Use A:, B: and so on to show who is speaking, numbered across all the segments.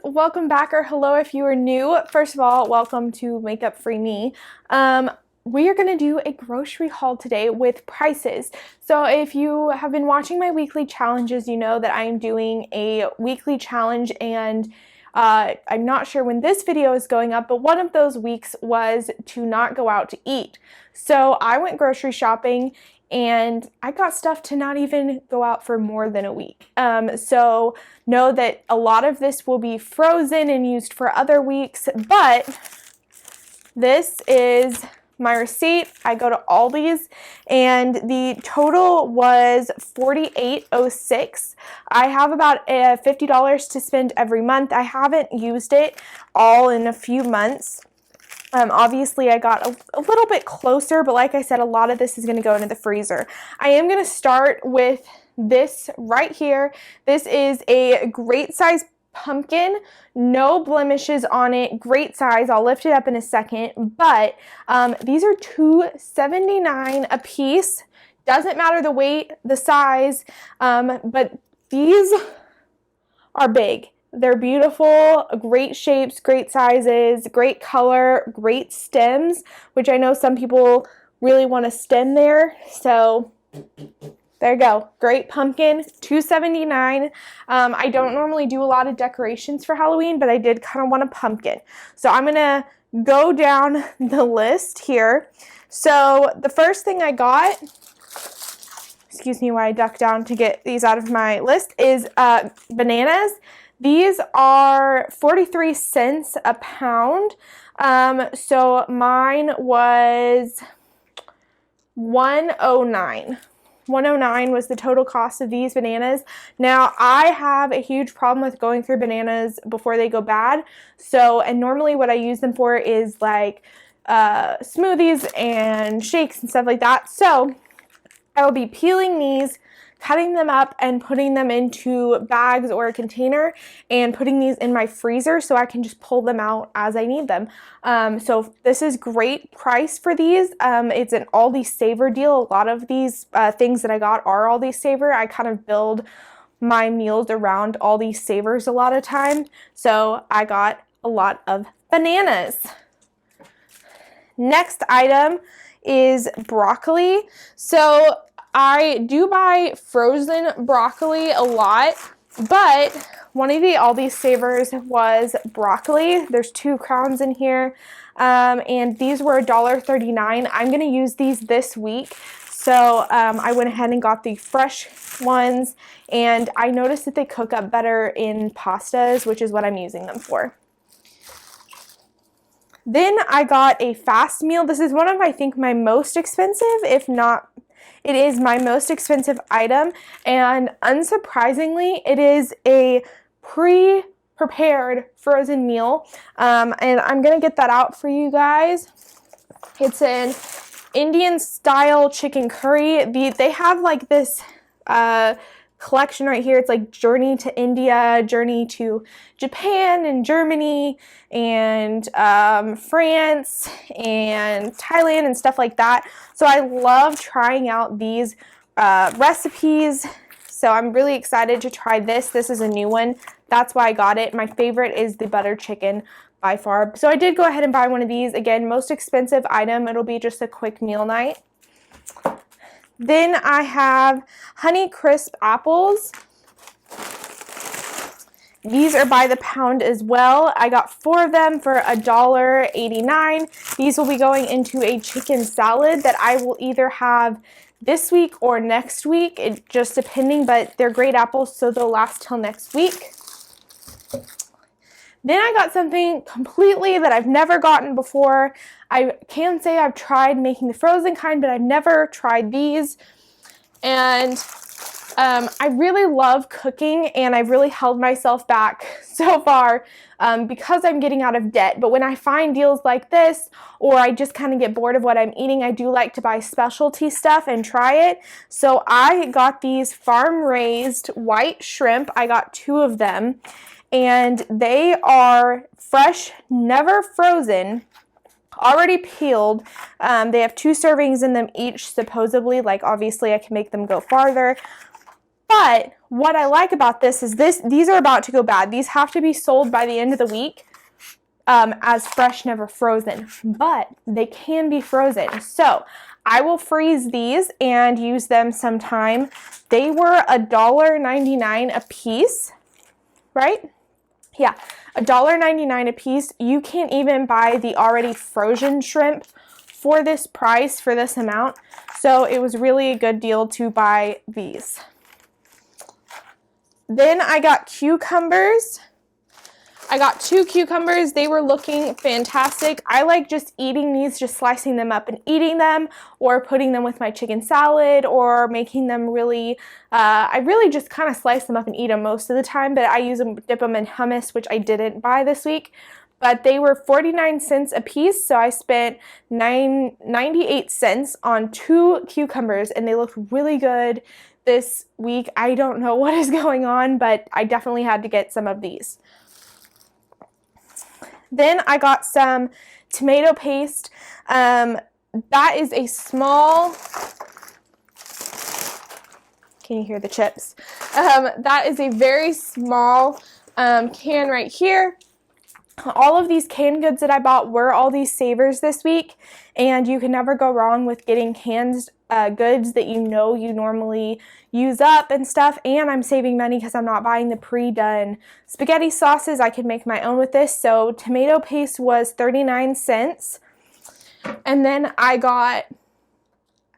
A: welcome back, or hello if you are new. First of all, welcome to Makeup Free Me. We are going to do a grocery haul today with prices. So if you have been watching my weekly challenges, you know that I am doing a weekly challenge, and I'm not sure when this video is going up, but one of those weeks was to not go out to eat. So I went grocery shopping and I got stuff to not even go out for more than a week. So know that a lot of this will be frozen and used for other weeks, but this is my receipt. I go to Aldi's and the total was $48.06. I have about $50 to spend every month. I haven't used it all in a few months. Obviously I got a little bit closer, but like I said, a lot of this is going to go into the freezer. I am going to start with this right here. This is a great size pumpkin, no blemishes on it, great size. I'll lift it up in a second, but these are $2.79 a piece. Doesn't matter the weight, the size, but these are big. They're beautiful, great shapes, great sizes, great color, great stems, which I know some people really want a stem there. So there you go. Great pumpkin, $2.79. I don't normally do a lot of decorations for Halloween, but I did kind of want a pumpkin. So I'm going to go down the list here. So the first thing I got, excuse me while I duck down to get these out of my list, is bananas. These are 43 cents a pound. So mine was $1.09. $1.09 was the total cost of these bananas. Now, I have a huge problem with going through bananas before they go bad. So, and normally what I use them for is like smoothies and shakes and stuff like that. So, I will be peeling these, cutting them up, and putting them into bags or a container, and putting these in my freezer so I can just pull them out as I need them. So this is great price for these. It's an Aldi Saver deal. A lot of these things that I got are Aldi Saver. I kind of build my meals around Aldi Savers a lot of time. So I got a lot of bananas. Next item is broccoli. So I do buy frozen broccoli a lot, but one of the Aldi Savers was broccoli. There's 2 crowns in here, and these were $1.39. I'm going to use these this week, so I went ahead and got the fresh ones, and I noticed that they cook up better in pastas, which is what I'm using them for. Then I got a fast meal. This is one of, I think, my most expensive, if not, it is my most expensive item, and unsurprisingly, it is a pre-prepared frozen meal, and I'm going to get that out for you guys. It's an Indian style chicken curry. They have like this collection right here. It's like Journey to India, Journey to Japan and Germany and France and Thailand and stuff like that. So I love trying out these recipes. So I'm really excited to try this. This is a new one. That's why I got it. My favorite is the butter chicken by far. So I did go ahead and buy one of these. Again, most expensive item. It'll be just a quick meal night. Then I have Honey Crisp apples. These are by the pound as well. I got 4 of them for $1.89. These will be going into a chicken salad that I will either have this week or next week, it just depending, but they're great apples, so they'll last till next week. Then I got something completely that I've never gotten before. I can say I've tried making the frozen kind, but I've never tried these. And I really love cooking, and I've really held myself back so far because I'm getting out of debt. But when I find deals like this, or I just kind of get bored of what I'm eating, I do like to buy specialty stuff and try it. So I got these farm-raised white shrimp. I got 2 of them. And they are fresh, never frozen, already peeled. They have 2 servings in them each, supposedly. Like, obviously, I can make them go farther. But what I like about this is these are about to go bad. These have to be sold by the end of the week as fresh, never frozen. But they can be frozen. So I will freeze these and use them sometime. They were $1.99 a piece, right? Yeah, $1.99 a piece. You can't even buy the already frozen shrimp for this price, for this amount. So it was really a good deal to buy these. Then I got cucumbers. I got 2 cucumbers. They were looking fantastic. I like just eating these, just slicing them up and eating them, or putting them with my chicken salad, or making them really, I really just kind of slice them up and eat them most of the time, but I use them, dip them in hummus, which I didn't buy this week. But they were 49 cents a piece, so I spent 98 cents on 2 cucumbers, and they looked really good this week. I don't know what is going on, but I definitely had to get some of these. Then I got some tomato paste. That is a small, can you hear the chips? That is a very small can right here. All of these canned goods that I bought were all these savers this week, and you can never go wrong with getting canned goods that you know you normally use up and stuff. And I'm saving money because I'm not buying the pre-done spaghetti sauces. I can make my own with this. So tomato paste was 39 cents. And then I got,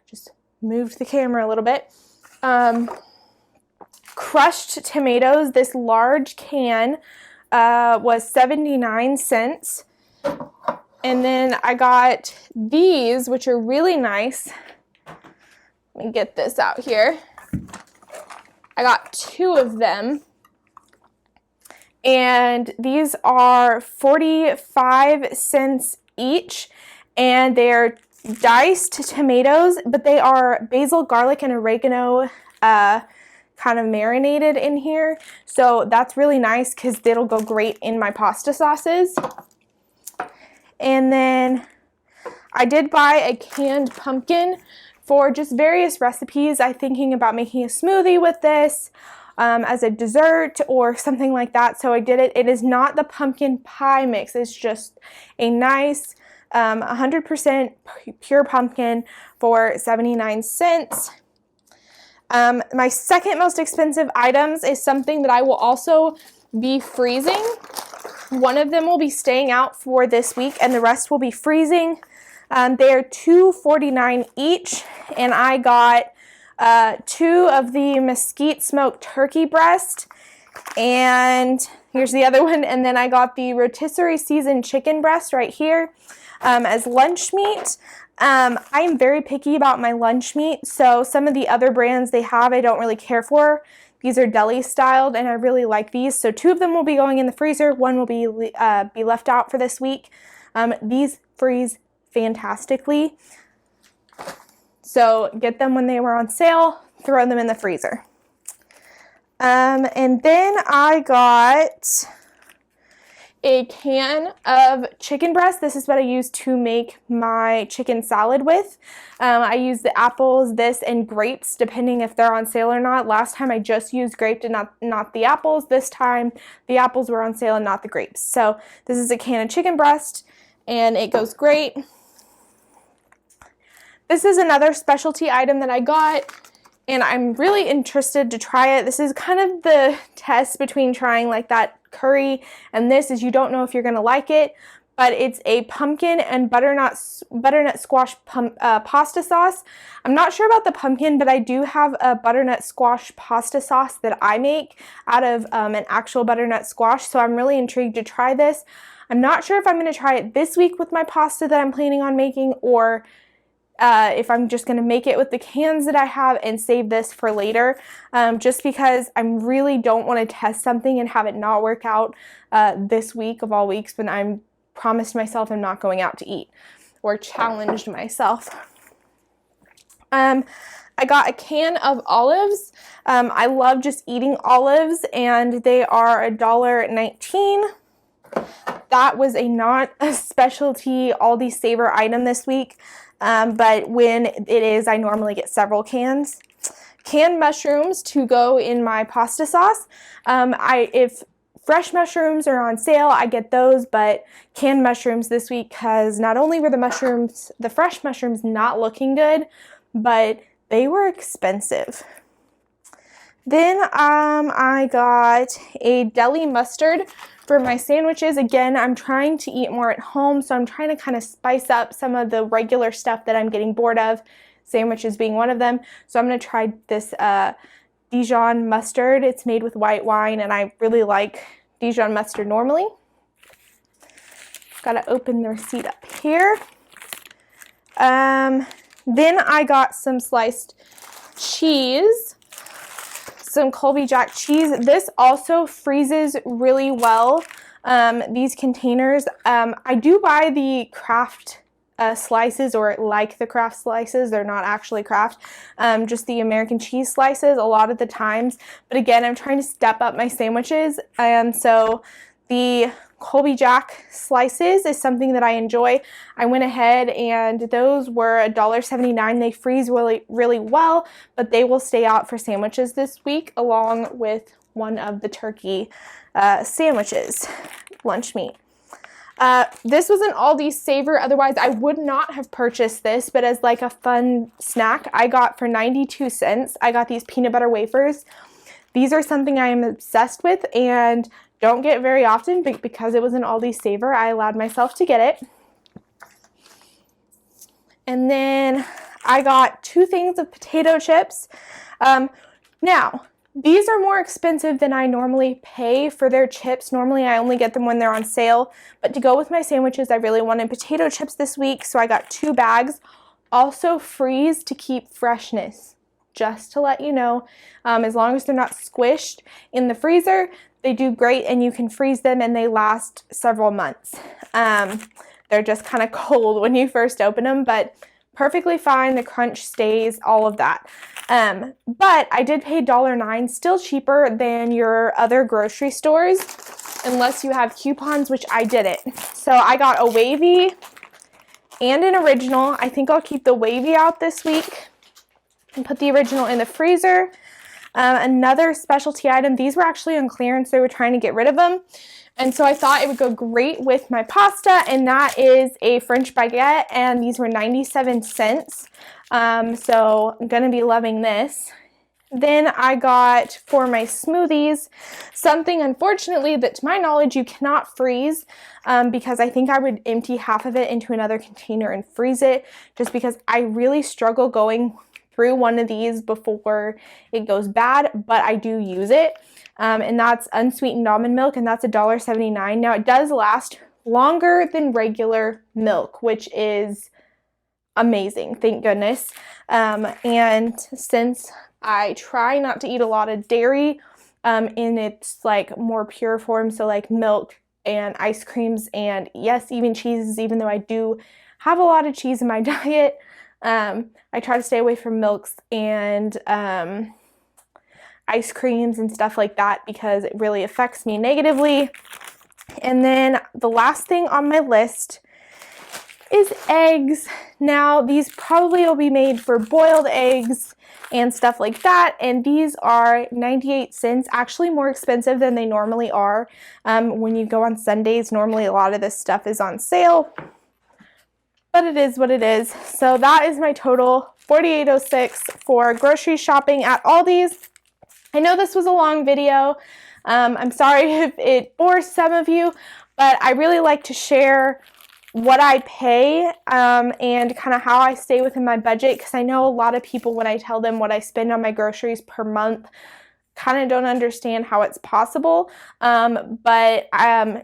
A: just moved the camera a little bit, crushed tomatoes. This large can was 79 cents. And then I got these, which are really nice. Let me get this out here. I got 2 of them. And these are 45 cents each. And they're diced tomatoes, but they are basil, garlic, and oregano kind of marinated in here. So that's really nice because it'll go great in my pasta sauces. And then I did buy a canned pumpkin for just various recipes. I'm thinking about making a smoothie with this as a dessert or something like that. So I did it. It is not the pumpkin pie mix. It's just a nice 100% pure pumpkin for 79 cents. My second most expensive items is something that I will also be freezing. One of them will be staying out for this week and the rest will be freezing. They are $2.49 each, and I got 2 of the mesquite smoked turkey breast, and here's the other one, and then I got the rotisserie seasoned chicken breast right here as lunch meat. I am very picky about my lunch meat, so some of the other brands they have I don't really care for. These are deli styled, and I really like these. So 2 of them will be going in the freezer. 1 will be left out for this week. These freeze fantastically. So get them when they were on sale. Throw them in the freezer. And then I got a can of chicken breast. This is what I use to make my chicken salad with. I use the apples, this, and grapes, depending if they're on sale or not. Last time I just used grapes and not the apples. This time the apples were on sale and not the grapes. So this is a can of chicken breast, and it goes great. This is another specialty item that I got, and I'm really interested to try it. This is kind of the test between trying like that curry and this, is you don't know if you're gonna like it, but it's a pumpkin and butternut squash pasta sauce. I'm not sure about the pumpkin, but I do have a butternut squash pasta sauce that I make out of an actual butternut squash, so I'm really intrigued to try this. I'm not sure if I'm gonna try it this week with my pasta that I'm planning on making, or if I'm just going to make it with the cans that I have and save this for later, just because I really don't want to test something and have it not work out this week of all weeks when I'm promised myself I'm not going out to eat, or challenged myself. I got a can of olives. I love just eating olives, and they are $1.19. That was not a specialty Aldi Saver item this week. But when it is, I normally get several cans. canned mushrooms to go in my pasta sauce. If fresh mushrooms are on sale, I get those, but canned mushrooms this week because not only were the fresh mushrooms not looking good, but they were expensive. Then I got a deli mustard for my sandwiches. Again, I'm trying to eat more at home, so I'm trying to kind of spice up some of the regular stuff that I'm getting bored of, sandwiches being one of them. So I'm going to try this Dijon mustard. It's made with white wine, and I really like Dijon mustard normally. Got to open the receipt up here. Then I got some sliced cheese. Some Colby Jack cheese. This also freezes really well. These containers, I do buy the Kraft slices, or like the Kraft slices. They're not actually Kraft, just the American cheese slices a lot of the times. But again, I'm trying to step up my sandwiches, and so the Colby Jack slices is something that I enjoy. I went ahead and those were $1.79. They freeze really, really well, but they will stay out for sandwiches this week along with one of the turkey sandwiches, lunch meat. This was an Aldi Saver. Otherwise, I would not have purchased this, but as like a fun snack, I got for 92 cents. I got these peanut butter wafers. These are something I am obsessed with and don't get very often, but because it was an Aldi Saver, I allowed myself to get it. And then I got 2 things of potato chips. Now, these are more expensive than I normally pay for their chips. Normally, I only get them when they're on sale. But to go with my sandwiches, I really wanted potato chips this week, so I got 2 bags. Also, freeze to keep freshness. Just to let you know, as long as they're not squished in the freezer, they do great, and you can freeze them and they last several months. They're just kind of cold when you first open them, but perfectly fine. The crunch stays, all of that. But I did pay $1.09, still cheaper than your other grocery stores, unless you have coupons, which I didn't. So I got a wavy and an original. I think I'll keep the wavy out this week and put the original in the freezer. Another specialty item, these were actually on clearance. They were trying to get rid of them. And so I thought it would go great with my pasta, and that is a French baguette, and these were 97 cents. So I'm going to be loving this. Then I got, for my smoothies, something, unfortunately, that to my knowledge you cannot freeze, because I think I would empty half of it into another container and freeze it, just because I really struggle going through one of these before it goes bad, but I do use it. And that's unsweetened almond milk, and that's $1.79. Now, it does last longer than regular milk, which is amazing, thank goodness. And since I try not to eat a lot of dairy in its like more pure form, so like milk and ice creams, and yes, even cheeses, even though I do have a lot of cheese in my diet, I try to stay away from milks and ice creams and stuff like that because it really affects me negatively. And then the last thing on my list is eggs. Now, these probably will be made for boiled eggs and stuff like that, and these are 98 cents, actually more expensive than they normally are. When you go on Sundays, normally a lot of this stuff is on sale, but it is what it is. So that is my total, $48.06 for grocery shopping at Aldi's. I know this was a long video. I'm sorry if it bores some of you, but I really like to share what I pay and kind of how I stay within my budget, because I know a lot of people, when I tell them what I spend on my groceries per month, kind of don't understand how it's possible. But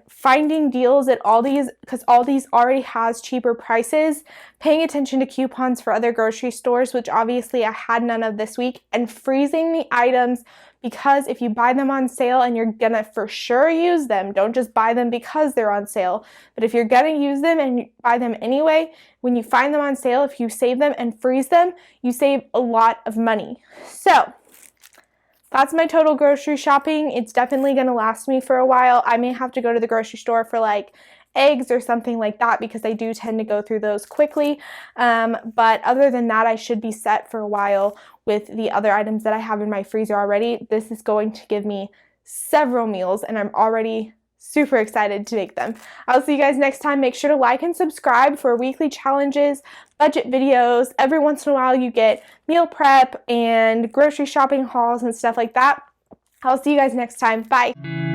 A: finding deals at Aldi's, because Aldi's already has cheaper prices, paying attention to coupons for other grocery stores, which obviously I had none of this week, and freezing the items, because if you buy them on sale and you're gonna for sure use them, don't just buy them because they're on sale, but if you're gonna use them and you buy them anyway, when you find them on sale, if you save them and freeze them, you save a lot of money. So that's my total grocery shopping. It's definitely going to last me for a while. I may have to go to the grocery store for like eggs or something like that, because I do tend to go through those quickly. But other than that, I should be set for a while with the other items that I have in my freezer already. This is going to give me several meals, and I'm already super excited to make them. I'll see you guys next time. Make sure to like and subscribe for weekly challenges, budget videos. Every once in a while you get meal prep and grocery shopping hauls and stuff like that. I'll see you guys next time. Bye.